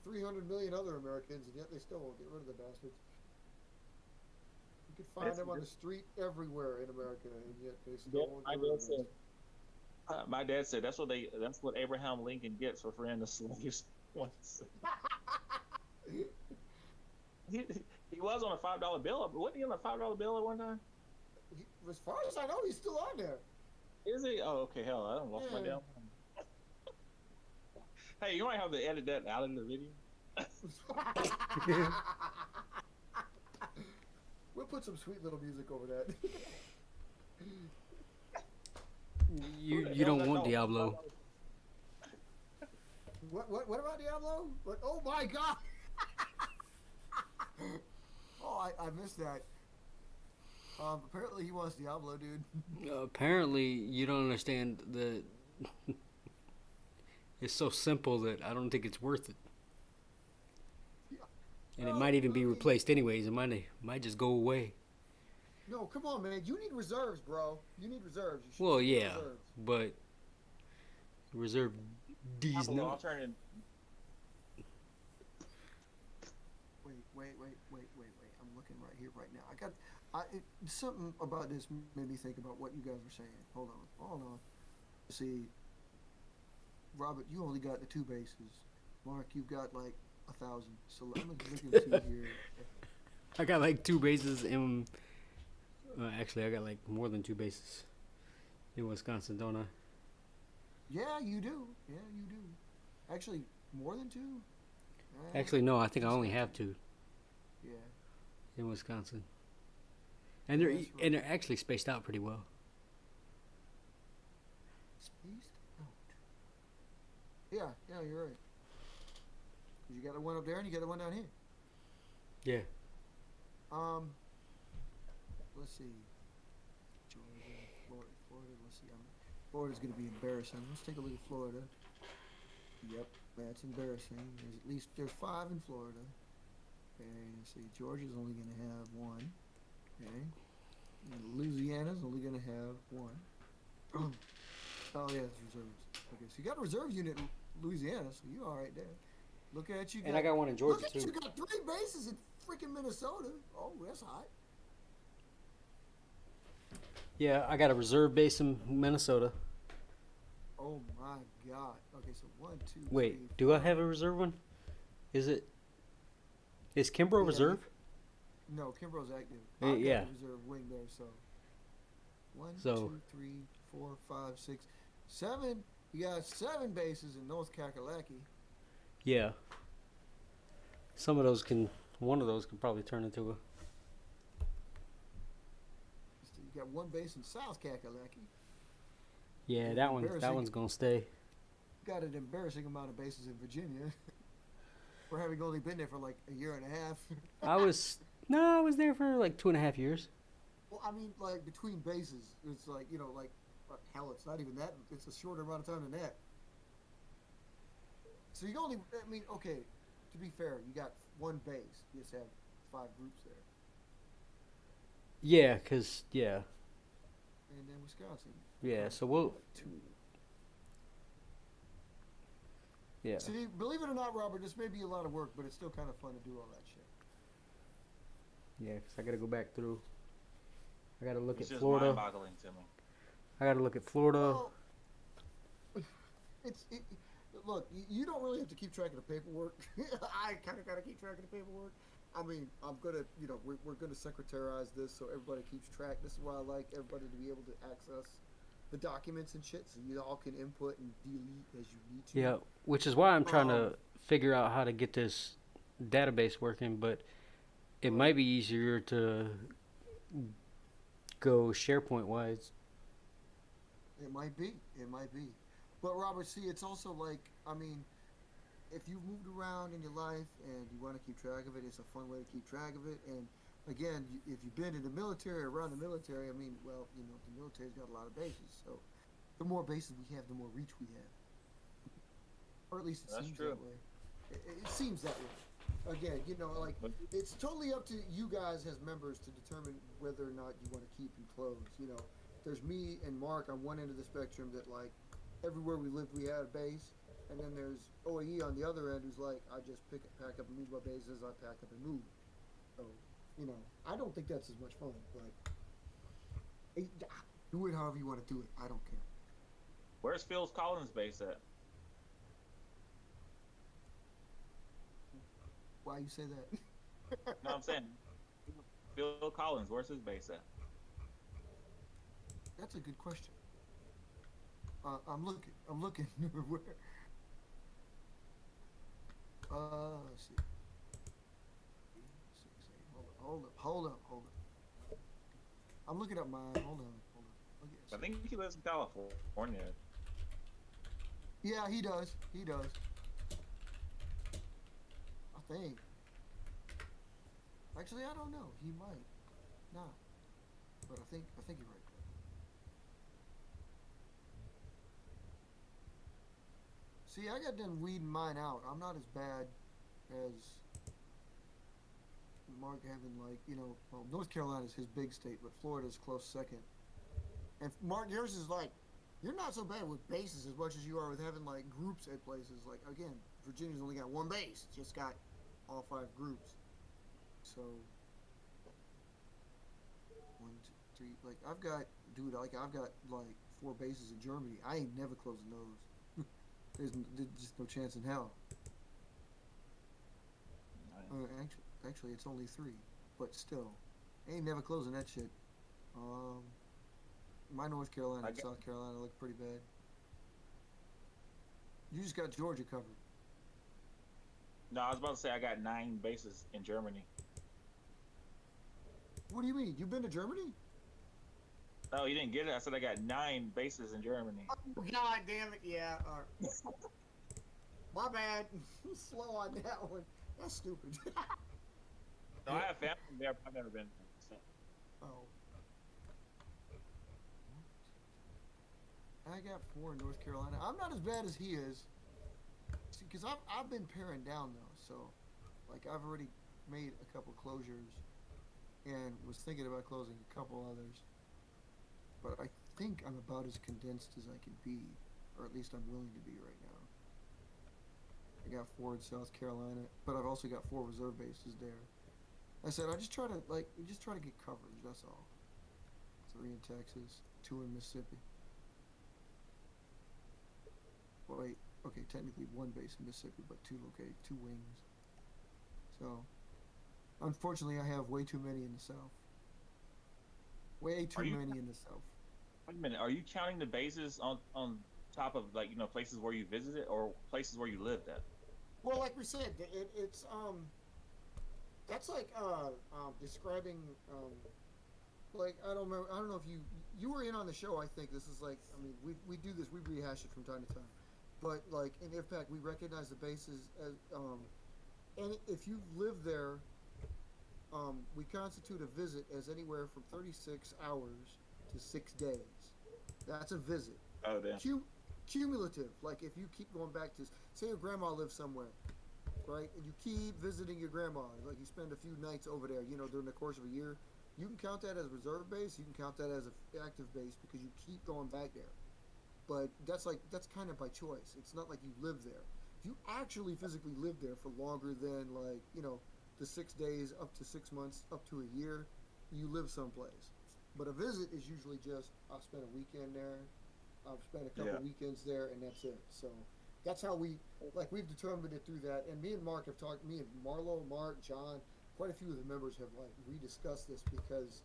300 million other Americans, and yet they still won't get rid of the bastards. You could find them on the street everywhere in America, and yet they still won't get rid of them. My dad said that's what Abraham Lincoln gets for freeing the slaves once. he was on a $5 bill, but wasn't he on a $5 bill at one time? As far as I know, he's still on there. Is he? Oh, okay. Hell, I don't lost my damn. Hey, you might have to edit that out of the video. We'll put some sweet little music over that. You don't want Diablo. What about Diablo? Oh my god! Oh, I missed that. Apparently he wants Diablo, dude. Apparently, you don't understand the. It's so simple that I don't think it's worth it. And it might even be replaced anyways. It might just go away. No, come on, man. You need reserves, bro. You need reserves. Well, yeah, but reserve D's I'll no. turn in. Wait. I'm looking right here, right now. Something about this made me think about what you guys were saying. Hold on. See, Robert, you only got the 2 bases. Mark, you've got like 1,000. So let me look into here. I got like 2 bases in. Actually, I got like more than 2 bases in Wisconsin, don't I? Yeah, you do. Actually, more than 2. Actually, no. I think I only have 2 Yeah. in Wisconsin, and they're actually spaced out pretty well. Spaced out. Yeah, you're right. You got the one up there and you got the one down here. Yeah. Let's see. Georgia, Florida. Let's see. Florida's gonna be embarrassing. Let's take a look at Florida. Yep, that's embarrassing. There's 5 in Florida. Okay, let's see. Georgia's only gonna have 1. Okay. And Louisiana's only gonna have 1. Oh yeah, it's reserves. Okay, so you got a reserve unit in Louisiana, so you all right there. Look at you. And I got one in Georgia look at too. You got 3 bases in freaking Minnesota. Oh, that's hot. Yeah, I got a reserve base in Minnesota. Oh my god. Okay, so 1, 2. Wait, 3, do I have a reserve one? Is Kimbrough Yeah, reserve? No, Kimbrough's active. Yeah. I've got the reserve wing there, so 1, So- 2, 3, 4, 5, 6, 7. You got 7 bases in North Kakalaki. Yeah. One of those can probably turn into a. You got 1 base in South Kakalaki. Yeah, that one's gonna stay. Got an embarrassing amount of bases in Virginia. For having only been there for like a year and a half. I was there for like 2.5 years. Well, I mean, like between bases, it's like hell, it's not even that. It's a shorter amount of time than that. So you only, I mean, okay. To be fair, you got 1 base. You just have 5 groups there. Yeah, And then Wisconsin. Yeah, so we'll. 2. Yeah. See, believe it or not, Robert, this may be a lot of work, but it's still kind of fun to do all that shit. Yeah, 'cause I gotta go back through. I gotta look It's at just Florida. mind-boggling to me. I gotta look at Florida. Well, look, you don't really have to keep track of the paperwork. I kind of got to keep track of the paperwork. I mean, I'm going to, we're going to secretarize this so everybody keeps track. This is why I like everybody to be able to access the documents and shit so you all can input and delete as you need to. Yeah, which is why I'm trying to figure out how to get this database working, but it might be easier to go SharePoint wise. It might be. But Robert, see, it's also like, I mean, if you've moved around in your life and you want to keep track of it, it's a fun way to keep track of it. And again, if you've been in the military or around the military, I mean, well, the military's got a lot of bases. So the more bases we have, the more reach we have. Or at least it That's seems true. that way. It seems that way. Again, like it's totally up to you guys as members to determine whether or not you want to keep and close. There's me and Mark on one end of the spectrum that like everywhere we lived we had a base, and then there's OAE on the other end who's like, I just pack up and move my bases, I pack up and move. So I don't think that's as much fun, but do it however you want to do it. I don't care. Where's Phil Collins' base at? Why you say that? No, I'm saying Phil Collins. Where's his base at? That's a good question. I'm looking. Where? Let's see. 6, 8. Hold up. I'm looking up mine. Hold on. I think he lives in California. Yeah, he does. I think. Actually, I don't know. He might not, but I think you're right. See, I got done weeding mine out. I'm not as bad as Mark having well, North Carolina's his big state, but Florida's close second. And Mark, yours is like, you're not so bad with bases as much as you are with having like groups at places. Like again, Virginia's only got one base. It's just got all 5 groups. So 1, 2, 3. Like I've got like 4 bases in Germany. I ain't never closing those. There's just no chance in hell. Actually, it's only 3, but still, I ain't never closing that shit. My North Carolina and South Carolina look pretty bad. You just got Georgia covered. No, I was about to say I got 9 bases in Germany. What do you mean? You've been to Germany? Oh, you didn't get it? I said I got 9 bases in Germany. Oh, God damn it! Yeah. My bad. Slow on that one. That's stupid. No, I have family there, but I've never been there. Oh. I got 4 in North Carolina. I'm not as bad as he is. See, because I've been paring down though, so like I've already made a couple closures and was thinking about closing a couple others. But I think I'm about as condensed as I can be, or at least I'm willing to be right now. I got 4 in South Carolina, but I've also got 4 reserve bases there. I said I just try to get coverage. That's all. 3 in Texas, 2 in Mississippi. Well, wait, okay, technically 1 base in Mississippi, but 2 wings. So, unfortunately, I have way too many in the South. Way too many in the South. Wait a minute, are you counting the bases on top of like places where you visited or places where you lived at? Well, like we said, it's that's like describing like I don't know if you were in on the show. I think this is like, I mean, we do this, we rehash it from time to time, but like in IVPAC we recognize the bases as and if you've lived there, we constitute a visit as anywhere from 36 hours to 6 days. That's a visit. Oh, damn. Cumulative. Like if you keep going back to, say your grandma lives somewhere, right? And you keep visiting your grandma, like you spend a few nights over there, during the course of a year, you can count that as a reserve base, you can count that as an active base because you keep going back there. But that's kind of by choice. It's not like you live there. If you actually physically live there for longer than like, the 6 days up to 6 months, up to a year, you live someplace. But a visit is usually just, I'll spend a weekend there, I've spent a couple weekends there, and that's it. So that's how we've determined it through that. And me and Mark have talked, me and Marlo, Mark, John, quite a few of the members have like rediscussed this because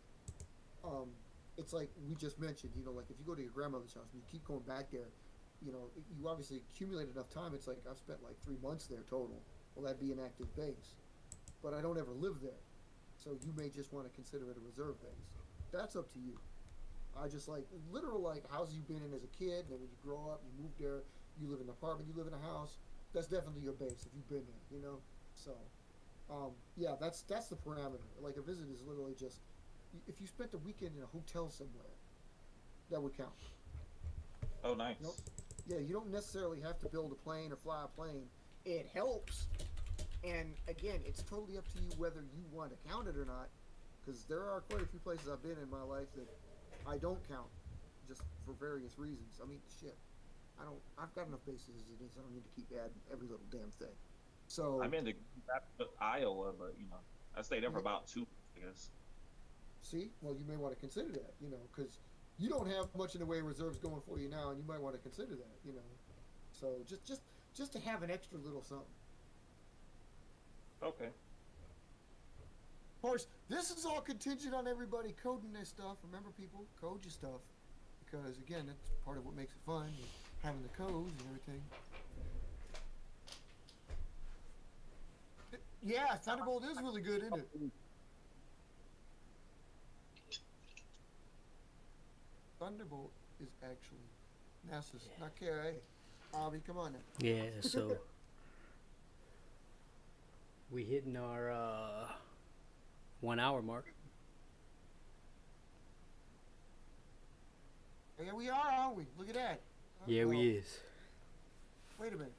it's like we just mentioned, like if you go to your grandmother's house and you keep going back there, you obviously accumulate enough time. It's like I've spent like 3 months there total. Well, that'd be an active base. But I don't ever live there. So you may just want to consider it a reserve base. That's up to you. I just like literal like houses you've been in as a kid, and then when you grow up, you move there, you live in an apartment, you live in a house, that's definitely your base if you've been there, you know. So, yeah, that's the parameter. Like a visit is literally just if you spent the weekend in a hotel somewhere, that would count. Oh, You know, nice. yeah, you don't necessarily have to build a plane or fly a plane. It helps, and again, it's totally up to you whether you want to count it or not. Because there are quite a few places I've been in my life that I don't count, just for various reasons. I mean, shit, I don't. I've got enough bases as it is. I don't need to keep adding every little damn thing. So, I'm in the Iowa, but I stayed there for yeah, about 2 weeks, I guess. see, well, you may want to consider that, because you don't have much in the way of reserves going for you now, and you might want to consider that. So just to have an extra little something. Okay. Of course, this is all contingent on everybody coding their stuff. Remember, people, code your stuff, because again, that's part of what makes it fun, is having the codes and everything. Yeah, Thunderbolt is really good, isn't it? Thunderbolt is actually NASA's, not KIA. Bobby, come on now. Yeah, so we hitting our 1 hour mark. Yeah, we are, aren't we? Look at that. Yeah, Well, we is. wait a minute.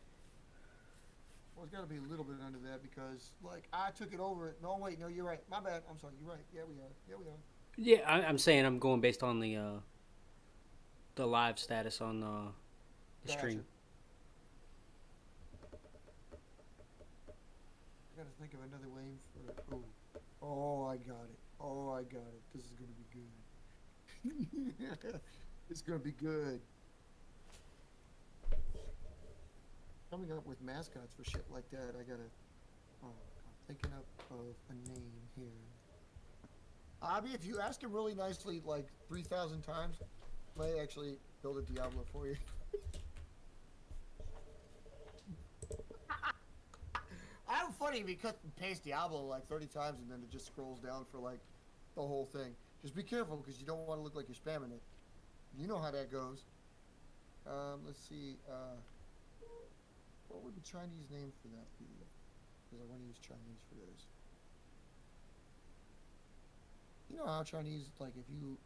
Well, it's got to be a little bit under that because, like, I took it over. No, wait, no, you're right. My bad. I'm sorry. You're right. Yeah, we are. Yeah, we are. Yeah, I'm saying I'm going based on the live status on the Gotcha. stream. I got to think of another way for. Oh, I got it. Oh, I got it. This is going to be good. It's going to be good. Coming up with mascots for shit like that, I gotta. Oh, I'm thinking up of a name here. Abby, if you ask him really nicely, like 3,000 times, I might actually build a Diablo for you. I'm funny because it paste Diablo like 30 times and then it just scrolls down for like the whole thing. Just be careful because you don't want to look like you're spamming it. You know how that goes. Let's see. What would the Chinese name for that be? Because I want to use Chinese for this. You know how Chinese, like, if you,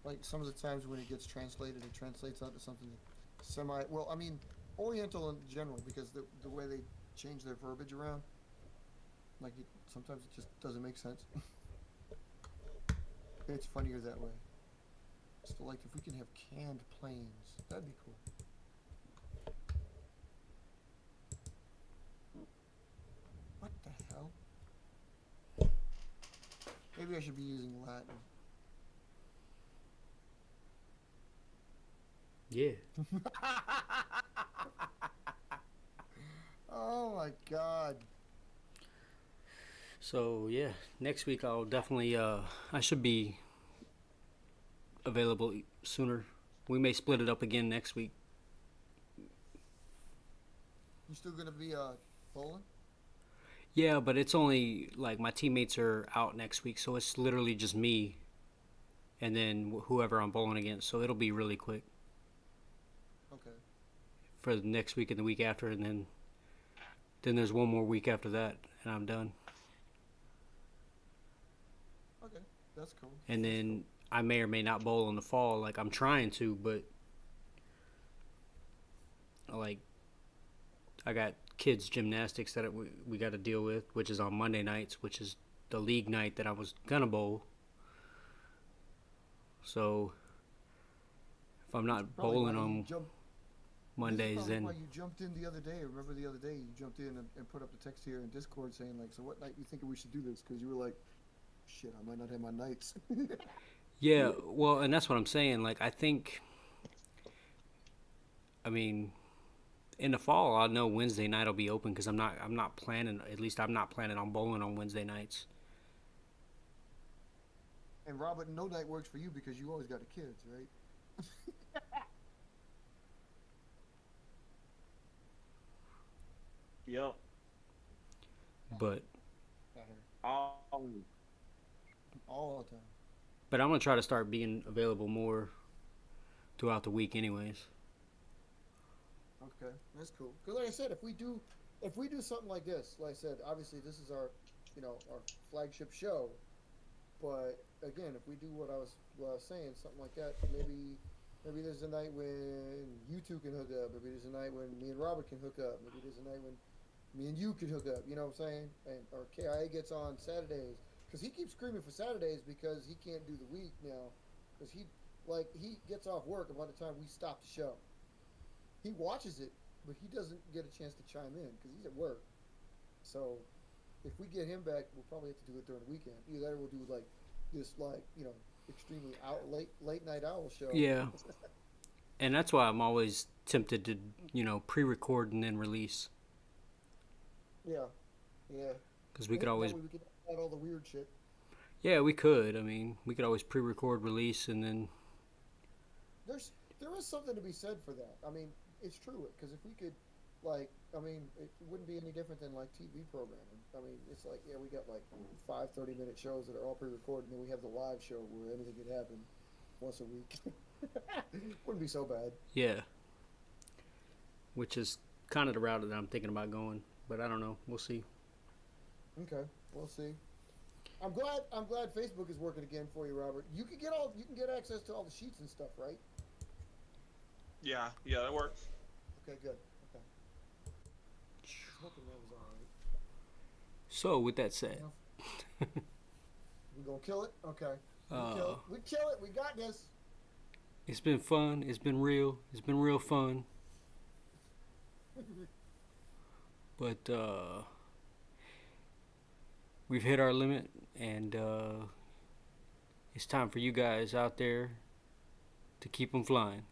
like, some of the times when it gets translated, it translates out to something well, I mean, Oriental in general, because the way they change their verbiage around, like, sometimes it just doesn't make sense. It's funnier that way. So, like, if we can have canned planes, that'd be cool. What the hell? Maybe I should be using Latin. Yeah. Oh my god. So yeah, next week I'll definitely I should be available sooner. We may split it up again next week. You still gonna be bowling? Yeah, but it's only like my teammates are out next week, so it's literally just me and then whoever I'm bowling against. So it'll be really quick Okay. for the next week and the week after, and then there's one more week after that, and I'm done. Okay. That's cool. And then I may or may not bowl in the fall. Like I'm trying to, but like I got kids gymnastics that we got to deal with, which is on Monday nights, which is the league night that I was gonna bowl. So if I'm not bowling on Mondays, this is then why you jumped in the other day. Remember the other day you jumped in and put up the text here in Discord saying like, so what night you thinking we should do this? Because you were like, shit, I might not have my nights. yeah, well, and that's what I'm saying. Like I think, I mean, in the fall, I know Wednesday night will be open because I'm not planning. At least I'm not planning on bowling on Wednesday nights. And Robert, no night works for you because you always got the kids, right? Yep. But All All the time. but I'm gonna try to start being available more throughout the week, anyways. Okay, that's cool. Because like I said, if we do something like this, like I said, obviously this is our, our flagship show. But again, if we do what I was saying, something like that, maybe there's a night when you two can hook up. Maybe there's a night when me and Robert can hook up. Maybe there's a night when me and you can hook up. You know what I'm saying? And or KIA gets on Saturdays because he keeps screaming for Saturdays because he can't do the week now because he gets off work about the time we stop the show. He watches it, but he doesn't get a chance to chime in because he's at work. So if we get him back, we'll probably have to do it during the weekend. Either that or we'll do like this, extremely late night owl show. Yeah, and that's why I'm always tempted to pre-record and then release Yeah, yeah. because we could always we could add all the weird shit. yeah we could. I mean, we could always pre-record, release, and then There is something to be said for that. I mean, it's true because if we could, it wouldn't be any different than like TV programming. I mean, it's like we got like 5 30-minute shows that are all pre-recorded, and then we have the live show where anything could happen once a week. Wouldn't be so bad. yeah, which is kind of the route that I'm thinking about going. But I don't know. We'll see. Okay, we'll see. I'm glad Facebook is working again for you, Robert. You can get access to all the sheets and stuff, right? Yeah, that works. Okay, good. Okay. Hoping that was all right. So with that said, We gonna kill it? Okay. We kill it. We got this. it's been fun. It's been real. It's been real fun. But we've hit our limit, and it's time for you guys out there to keep them flying.